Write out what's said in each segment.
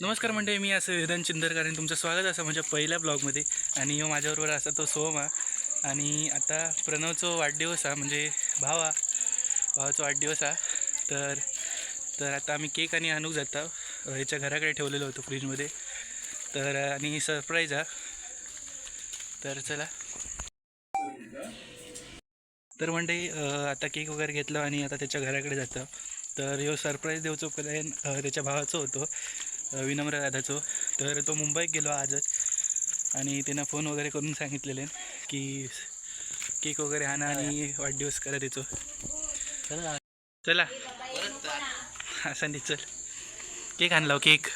नमस्कार मंडळी, मी असं वेदांत चिंदरकर आणि तुमचं स्वागत असं माझ्या पहिल्या ब्लॉगमध्ये. आणि माझ्याबरोबर असा तो सोमा. आणि आता प्रणवचा वाढदिवस हा, म्हणजे भावाचा वाढदिवस हा. तर तर आता आम्ही केक आणि आणूक जाता ह्याच्या घराकडे ठेवलेलो होतो फ्रीजमध्ये. तर आणि सरप्राईज हा. तर चला. तर मंडळी आता केक वगैरे घेतला आणि आता त्याच्या घराकडे जातं. तर ह्यो सरप्राईज देऊचो प्लॅन त्याच्या भावाचं होतो, विनम्र दादाचं. तर तो मुंबईत गेलो आजच आणि त्यांना फोन वगैरे करून सांगितलेले की केक वगैरे आणा आणि वाढदिवस करा त्याचं. चला हा संदीप, चल केक आणला केक.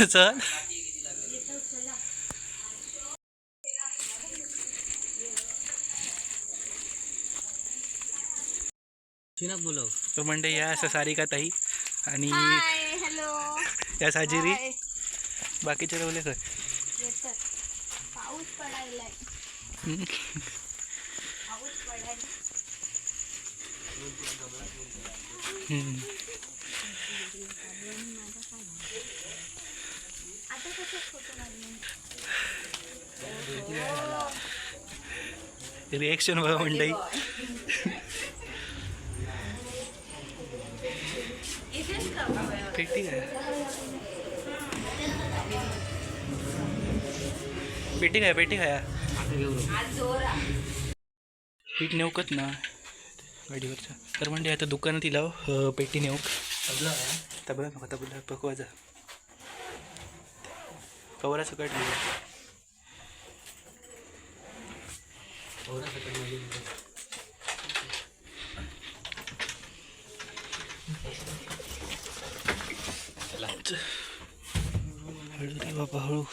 चल बोलव. तो मंडई या असं सारिका ताई आणि हॅलो. या साजिरी बाकीचे रवले कर. पाऊस पडायलाय. पाऊस पडायला. आता कसं फोटो रिएक्शन बघा मंडई. पेटी काय पेटी काय पेटी काय पीठ नेऊकत ना गाडीवरचा. तर म्हणजे आता दुकानात इला पेटी नेऊक तबला नका तबला पकवायचा कवरा सकट हळू रे बाबा हळू.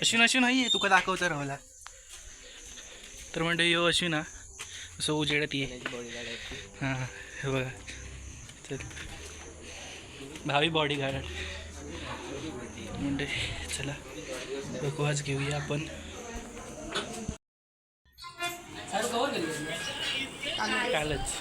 अश्विन अश्विन नाही आहे तुका दाखवता राहला. तर म्हणजे यो अश्विन हा असं उजेडात ये. हां हे बघा, चल भावी बॉडी गार्ड म्हणजे. चला बकवास घेऊया आपण. कालच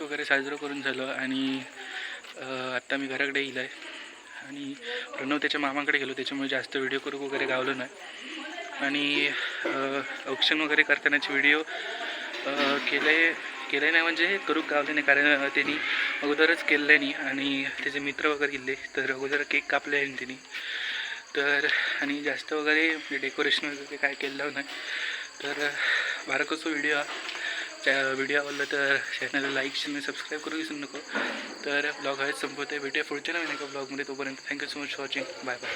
वगैरे साजरं करून झालं. आणि आत्ता मी घराकडे येईल आहे आणि प्रणव त्याच्या मामाकडे गेलो, त्याच्यामुळे जास्त व्हिडिओ करू वगैरे गावलो नाही. आणि औक्षण वगैरे करतानाचे व्हिडिओ केले नाही, म्हणजे करूक गावले नाही, कारण त्यांनी अगोदरच केले नाही आणि त्याचे मित्र वगैरे गेले तर अगोदर केक कापले आहे त्यांनी. तर आणि जास्त वगैरे डेकोरेशन वगैरे काय केलं नाही. तर बारकोसो व्हिडिओ आवडला तर चॅनलला लाईक आणि सबस्क्राईब करू विसरू नको. तर ब्लॉग हवेच संपवत आहे. भेटूया पुढच्या नवीन एका ब्लॉगमध्ये. तोपर्यंत thank you so much for watching. Bye bye.